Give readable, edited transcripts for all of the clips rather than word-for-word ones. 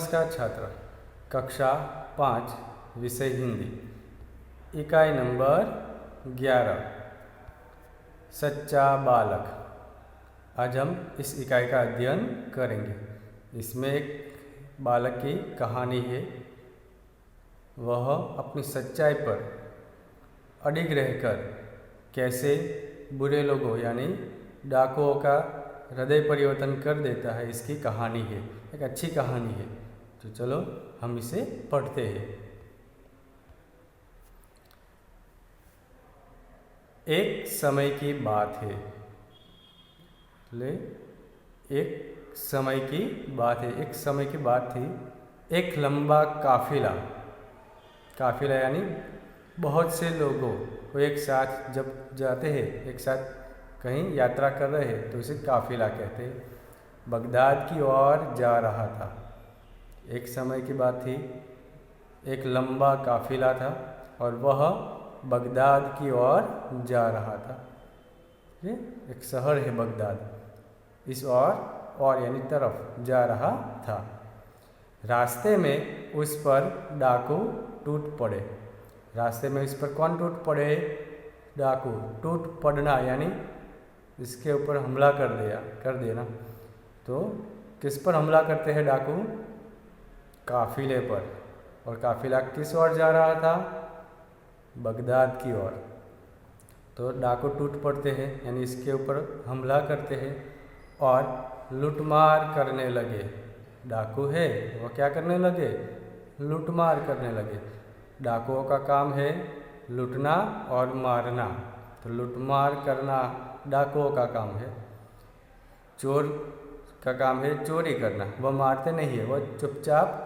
नमस्कार छात्र, कक्षा 5 विषय हिंदी, इकाई नंबर 11 सच्चा बालक। आज हम इस इकाई का अध्ययन करेंगे। इसमें एक बालक की कहानी है। वह अपनी सच्चाई पर अडिग रहकर कैसे बुरे लोगों यानी डाकुओं का हृदय परिवर्तन कर देता है, इसकी कहानी है। एक अच्छी कहानी है, तो चलो हम इसे पढ़ते हैं। एक समय की बात है। एक समय की बात है। एक समय की बात थी। एक लंबा काफिला यानी बहुत से लोगों को एक साथ जब जाते हैं, एक साथ कहीं यात्रा कर रहे हैं, तो उसे काफिला कहते हैं। बगदाद की ओर जा रहा था। एक समय की बात थी। एक लंबा काफिला था और वह बगदाद की ओर जा रहा था। ये एक शहर है बगदाद, इस और यानी तरफ जा रहा था। रास्ते में उस पर डाकू टूट पड़े। रास्ते में इस पर कौन टूट पड़े? डाकू। टूट पड़ना यानी इसके ऊपर हमला कर देना। तो किस पर हमला करते हैं डाकू? काफिले पर। और काफिला किस ओर जा रहा था? बगदाद की ओर। तो डाकू टूट पड़ते हैं यानी इसके ऊपर हमला करते हैं और लूटमार करने लगे। डाकू है, वह क्या करने लगे? लूटमार करने लगे। डाकुओं का काम है लूटना और मारना, तो लूटमार करना डाकुओं का काम है। चोर का काम है चोरी करना। वह मारते नहीं है, वह चुपचाप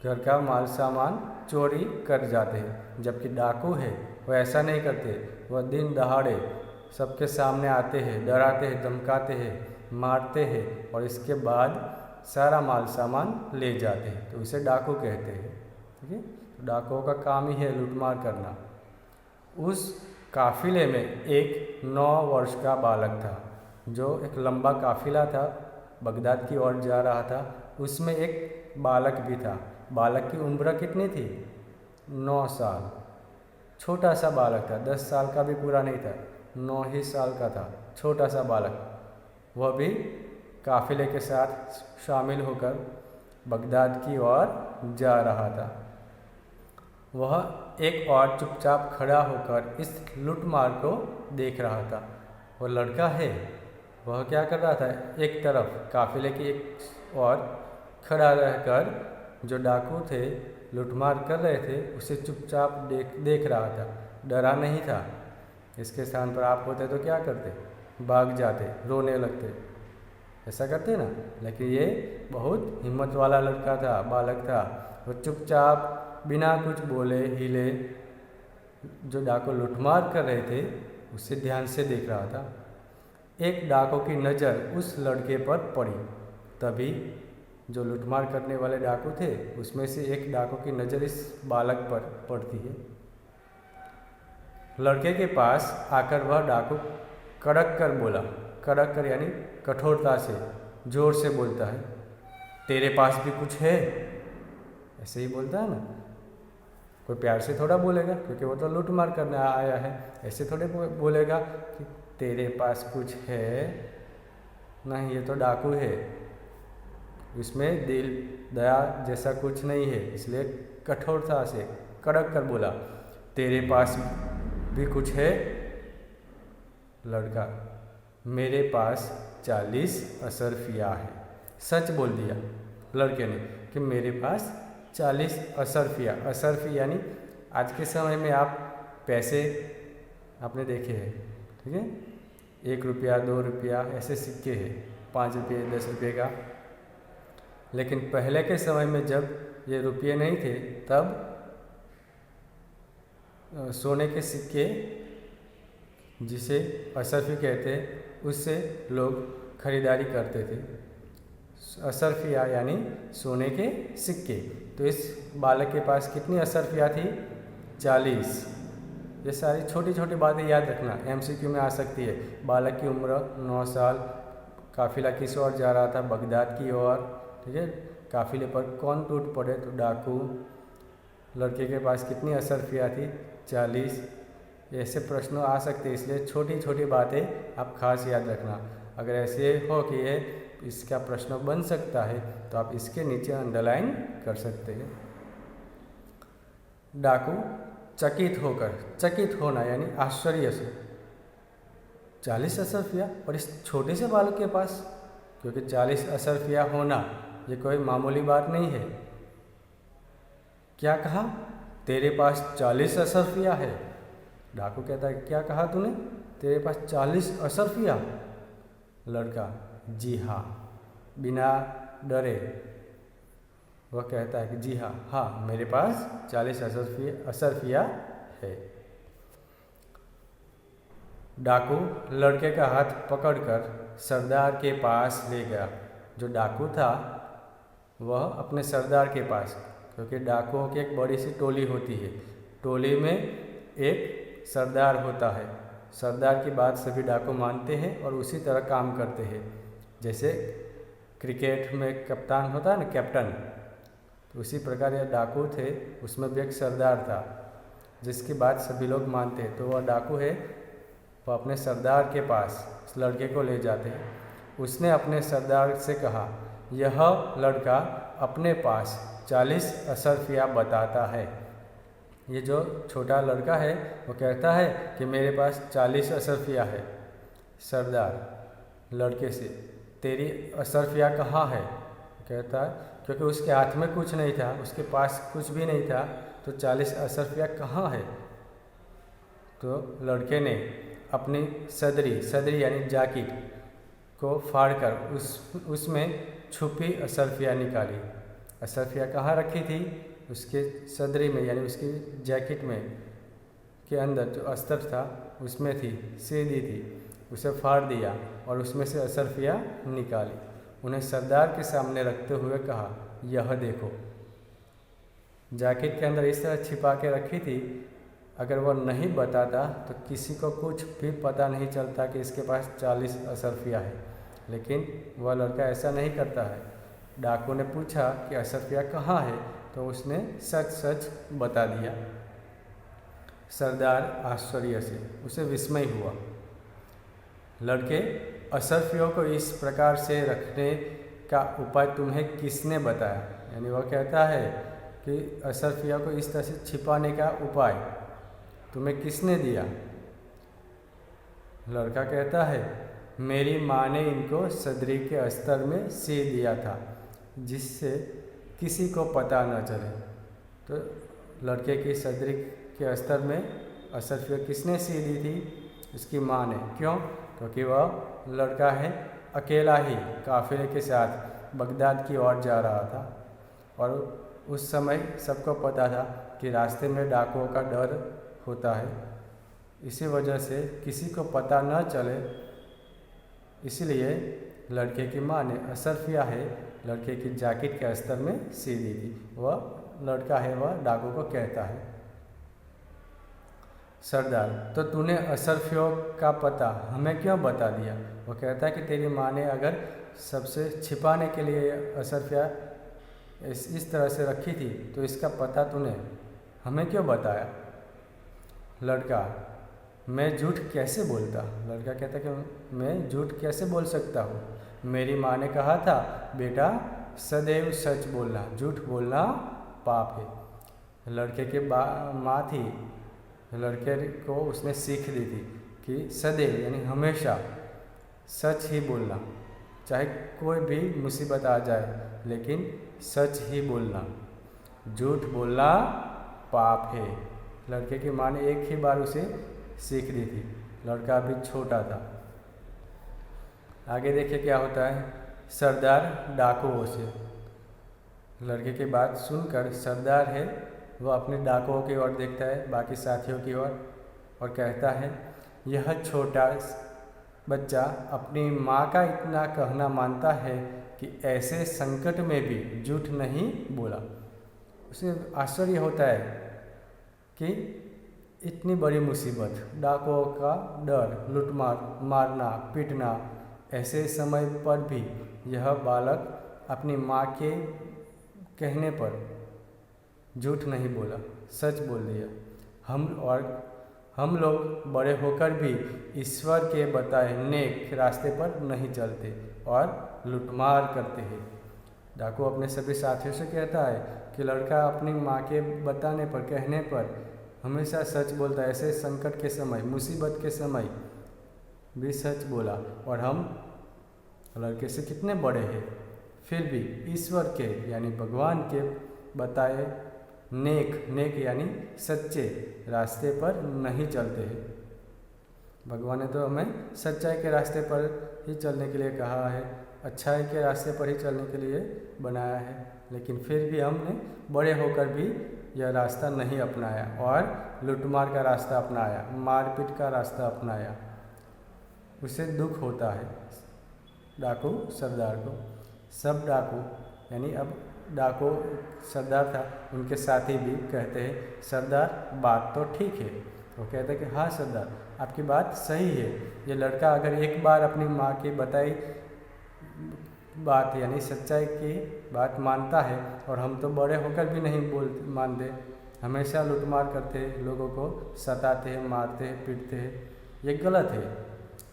घर का माल सामान चोरी कर जाते हैं। जबकि डाकू है, वह ऐसा नहीं करते। वह दिन दहाड़े सबके सामने आते हैं, डराते हैं, धमकाते हैं, मारते हैं और इसके बाद सारा माल सामान ले जाते हैं। तो उसे डाकू कहते हैं। ठीक है, तो डाकुओं का काम ही है लूटमार करना। उस काफिले में एक 9 वर्ष का बालक था। जो एक लंबा काफिला था, बगदाद की ओर जा रहा था, उसमें एक बालक भी था। बालक की उम्र कितनी थी? 9 साल। छोटा सा बालक था, 10 साल का भी पूरा नहीं था, 9 ही साल का था। छोटा सा बालक। वह भी काफिले के साथ शामिल होकर बगदाद की ओर जा रहा था। वह एक और चुपचाप खड़ा होकर इस लूटमार को देख रहा था। वह लड़का है, वह क्या कर रहा था? एक तरफ काफिले की एक और खड़ा रहकर जो डाकू थे लूटमार कर रहे थे उसे चुपचाप देख रहा था। डरा नहीं था। इसके स्थान पर आप होते तो क्या करते? भाग जाते, रोने लगते, ऐसा करते ना। लेकिन ये बहुत हिम्मत वाला लड़का था, बालक था। वो चुपचाप बिना कुछ बोले हिले जो डाकू लूटमार कर रहे थे उसे ध्यान से देख रहा था। एक डाकू की नज़र उस लड़के पर पड़ी। तभी जो लूटमार करने वाले डाकू थे उसमें से एक डाकू की नज़र इस बालक पर पड़ती है। लड़के के पास आकर वह डाकू कड़क कर बोला। कड़क कर यानी कठोरता से, जोर से बोलता है, तेरे पास भी कुछ है? ऐसे ही बोलता है ना। कोई प्यार से थोड़ा बोलेगा, क्योंकि वो तो लूटमार करने आया है। ऐसे थोड़े बोलेगा कि तेरे पास कुछ है? नहीं, ये तो डाकू है, इसमें दिल दया जैसा कुछ नहीं है। इसलिए कठोरता से कड़क कर बोला, तेरे पास भी कुछ है? लड़का, मेरे पास 40 असरफिया है। सच बोल दिया लड़के ने कि मेरे पास 40 असरफिया। असरफी यानी आज के समय में आप पैसे आपने देखे हैं, ठीक है? 1 रुपया, 2 रुपया ऐसे सिक्के हैं, 5 रुपये, 10 रुपये का। लेकिन पहले के समय में जब ये रुपये नहीं थे, तब सोने के सिक्के जिसे असरफी कहते हैं उससे लोग खरीदारी करते थे। असरफिया यानी सोने के सिक्के। तो इस बालक के पास कितनी असरफिया थी? 40। ये सारी छोटी छोटी बातें याद रखना, MCQ में आ सकती है। बालक की उम्र 9 साल, काफिला किस ओर जा रहा था? बगदाद की ओर, ठीक है? काफिले पर कौन टूट पड़े? तो डाकू। लड़के के पास कितनी असरफिया थी? 40। ऐसे प्रश्न आ सकते हैं, इसलिए छोटी छोटी बातें आप खास याद रखना। अगर ऐसे हो कि ये इसका प्रश्न बन सकता है तो आप इसके नीचे अंडरलाइन कर सकते हैं। डाकू चकित होकर, चकित होना यानी आश्चर्य से, 40 असरफिया और इस छोटे से बालक के पास, क्योंकि 40 असरफिया होना ये कोई मामूली बात नहीं है। क्या कहा? तेरे पास 40 असरफिया है। डाकू कहता है, क्या कहा तूने? तेरे पास 40 असरफिया? लड़का, जी हाँ, बिना डरे वह कहता है कि जी हाँ, हाँ मेरे पास 40 असरफिया है। डाकू लड़के का हाथ पकड़कर सरदार के पास ले गया। जो डाकू था वह अपने सरदार के पास, क्योंकि डाकुओं की एक बड़ी सी टोली होती है, टोली में एक सरदार होता है। सरदार की बात सभी डाकू मानते हैं और उसी तरह काम करते हैं। जैसे क्रिकेट में कप्तान होता है ना, कैप्टन, तो उसी प्रकार यह डाकू थे, उसमें भी एक सरदार था जिसकी बात सभी लोग मानते हैं। तो वह डाकू है, वह अपने सरदार के पास इस लड़के को ले जाते हैं। उसने अपने सरदार से कहा, यह लड़का अपने पास 40 असरफिया बताता है। ये जो छोटा लड़का है वो कहता है कि मेरे पास 40 असरफिया है। सरदार लड़के से, तेरी असरफिया कहाँ है? कहता है, क्योंकि उसके हाथ में कुछ नहीं था, उसके पास कुछ भी नहीं था, तो 40 असरफिया कहाँ है? तो लड़के ने अपनी सदरी यानी जैकेट को फाड़कर उसमें छुपी असरफिया निकाली। असरफिया कहाँ रखी थी? उसके सदरी में यानी उसकी जैकेट में के अंदर जो अस्तर था उसमें थी, सीधी थी। उसे फाड़ दिया और उसमें से असरफिया निकाली। उन्हें सरदार के सामने रखते हुए कहा, यह देखो। जैकेट के अंदर इस तरह छिपा के रखी थी, अगर वह नहीं बताता तो किसी को कुछ भी पता नहीं चलता कि इसके पास 40 असरफिया है। लेकिन वह लड़का ऐसा नहीं करता है। डाकू ने पूछा कि असरफिया कहाँ है, तो उसने सच सच बता दिया। सरदार आश्चर्य से, उसे विस्मय हुआ। लड़के, असरफियों को इस प्रकार से रखने का उपाय तुम्हें किसने बताया? यानी वह कहता है कि असरफिया को इस तरह से छिपाने का उपाय तुम्हें किसने दिया? लड़का कहता है, मेरी माँ ने इनको सदरी के अस्तर में सी दिया था, जिससे किसी को पता न चले। तो लड़के की सदरी के अस्तर में असरफिया किसने सी दी थी? उसकी माँ ने। क्यों? क्योंकि वह लड़का है अकेला ही काफिले के साथ बगदाद की ओर जा रहा था और उस समय सबको पता था कि रास्ते में डाकुओं का डर होता है। इसी वजह से किसी को पता न चले, इसलिए लड़के की माँ ने असरफिया है लड़के की जैकेट के अस्तर में सी दी थी। वह लड़का है वह डाकू को कहता है। सरदार, तो तूने असरफियों का पता हमें क्यों बता दिया? वो कहता है कि तेरी माँ ने अगर सबसे छिपाने के लिए असरफिया इस तरह से रखी थी तो इसका पता तूने हमें क्यों बताया? लड़का, मैं झूठ कैसे बोलता? लड़का कहता कि मैं झूठ कैसे बोल सकता हूँ? मेरी माँ ने कहा था, बेटा सदैव सच बोलना, झूठ बोलना पाप है। लड़के की माँ थी, लड़के को उसने सीख दी थी कि सदैव यानी हमेशा सच ही बोलना, चाहे कोई भी मुसीबत आ जाए लेकिन सच ही बोलना, झूठ बोलना पाप है। लड़के की माँ ने एक ही बार उसे सीख दी थी, लड़का अभी छोटा था। आगे देखिए क्या होता है। सरदार डाकुओं से, लड़के की बात सुनकर सरदार है वह अपने डाकुओं की ओर देखता है, बाकी साथियों की ओर, और कहता है, यह छोटा बच्चा अपनी माँ का इतना कहना मानता है कि ऐसे संकट में भी झूठ नहीं बोला। उसे आश्चर्य होता है कि इतनी बड़ी मुसीबत, डाकुओं का डर, लूटमार, मारना, पीटना, ऐसे समय पर भी यह बालक अपनी माँ के कहने पर झूठ नहीं बोला, सच बोल दिया। हम लोग बड़े होकर भी ईश्वर के बताए नेक रास्ते पर नहीं चलते और लूटमार करते हैं। डाकू अपने सभी साथियों से कहता है कि लड़का अपनी माँ के बताने पर, कहने पर हमेशा सच बोलता है। ऐसे संकट के समय, मुसीबत के समय भी सच बोला। और हम लड़के से कितने बड़े हैं, फिर भी ईश्वर के यानी भगवान के बताए नेक यानी सच्चे रास्ते पर नहीं चलते हैं। भगवान ने तो हमें सच्चाई के रास्ते पर ही चलने के लिए कहा है, अच्छाई के रास्ते पर ही चलने के लिए बनाया है, लेकिन फिर भी हमने बड़े होकर भी यह रास्ता नहीं अपनाया और लूटमार का रास्ता अपनाया, मारपीट का रास्ता अपनाया। उसे दुख होता है डाकू सरदार को। सब डाकू यानी अब डाकू सरदार था, उनके साथी भी कहते हैं सरदार बात तो ठीक है। वो कहते हैं कि हाँ सरदार आपकी बात सही है। ये लड़का अगर एक बार अपनी माँ की बताई बात यानी सच्चाई की बात मानता है, और हम तो बड़े होकर भी नहीं मानते, हमेशा लूटमार करते हैं, लोगों को सताते हैं, मारते हैं, पीटते हैं, ये गलत है।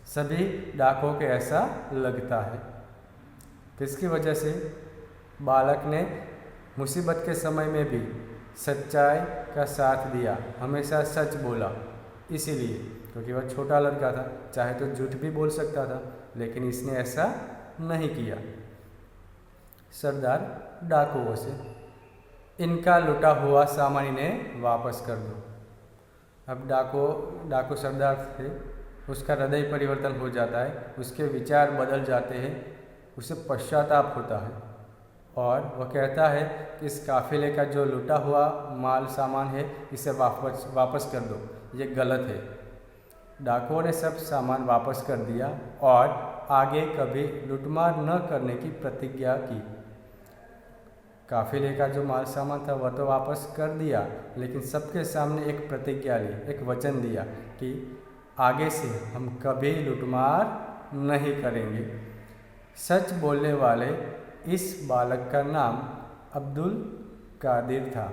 सभी डाकुओं को ऐसा लगता है। किसकी वजह से? बालक ने मुसीबत के समय में भी सच्चाई का साथ दिया, हमेशा सच बोला। इसीलिए क्योंकि वह छोटा लड़का था, चाहे तो झूठ भी बोल सकता था, लेकिन इसने ऐसा नहीं किया। सरदार डाकुओं से, इनका लुटा हुआ सामान इन्हें वापस कर दो। अब डाकू सरदार थे, उसका हृदय परिवर्तन हो जाता है, उसके विचार बदल जाते हैं, उसे पश्चाताप होता है और वह कहता है कि इस काफिले का जो लुटा हुआ माल सामान है इसे वापस कर दो, ये गलत है। डाकुओं ने सब सामान वापस कर दिया और आगे कभी लूटमार न करने की प्रतिज्ञा की। काफिले का जो माल सामान था वह तो वापस कर दिया, लेकिन सबके सामने एक प्रतिज्ञा ली, एक वचन दिया कि आगे से हम कभी लूटमार नहीं करेंगे। सच बोलने वाले इस बालक का नाम अब्दुल कादिर था।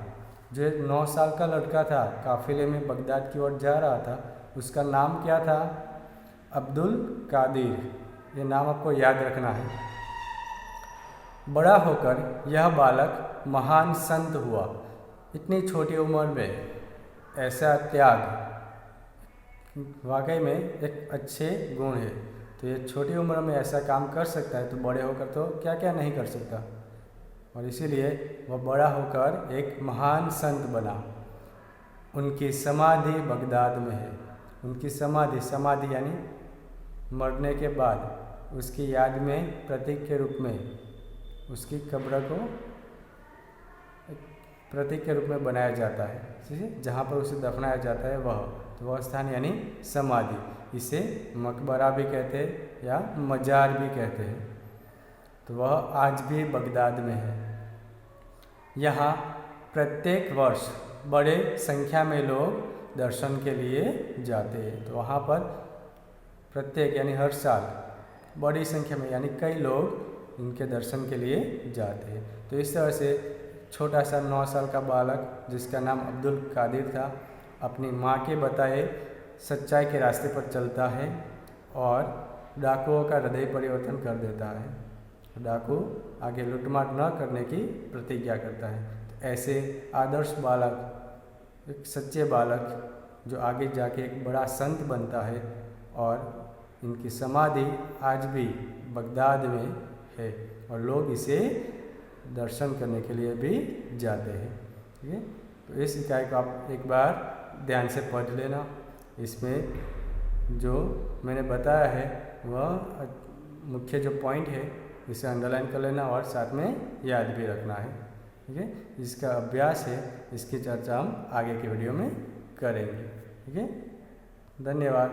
जो 9 साल का लड़का था, काफिले में बगदाद की ओर जा रहा था, उसका नाम क्या था? अब्दुल कादिर। ये नाम आपको याद रखना है। बड़ा होकर यह बालक महान संत हुआ। इतनी छोटी उम्र में ऐसा त्याग वाकई में एक अच्छे गुण है। तो ये छोटी उम्र में ऐसा काम कर सकता है, तो बड़े होकर तो क्या क्या नहीं कर सकता। और इसीलिए वह बड़ा होकर एक महान संत बना। उनकी समाधि बगदाद में है। उनकी समाधि यानी मरने के बाद उसकी याद में प्रतीक के रूप में उसकी कब्र को प्रतीक के रूप में बनाया जाता है, ठीक है, जहाँ पर उसे दफनाया जाता है वह स्थान यानी समाधि। इसे मकबरा भी कहते हैं या मजार भी कहते हैं। तो वह आज भी बगदाद में है। यहाँ प्रत्येक वर्ष बड़े संख्या में लोग दर्शन के लिए जाते हैं। तो वहाँ पर प्रत्येक यानी हर साल बड़ी संख्या में यानी कई लोग इनके दर्शन के लिए जाते हैं। तो इस तरह से छोटा सा 9 साल का बालक जिसका नाम अब्दुल कादिर था, अपनी माँ के बताए सच्चाई के रास्ते पर चलता है और डाकुओं का हृदय परिवर्तन कर देता है। डाकू आगे लूटमार न करने की प्रतिज्ञा करता है। तो ऐसे आदर्श बालक, एक सच्चे बालक जो आगे जाके एक बड़ा संत बनता है, और इनकी समाधि आज भी बगदाद में है और लोग इसे दर्शन करने के लिए भी जाते हैं। ठीक है, तो इस इकाई को आप एक बार ध्यान से पढ़ लेना। इसमें जो मैंने बताया है वह मुख्य जो पॉइंट है इसे अंडरलाइन कर लेना और साथ में याद भी रखना है। ठीक है, इसका अभ्यास है, इसकी चर्चा हम आगे के वीडियो में करेंगे। ठीक है, धन्यवाद।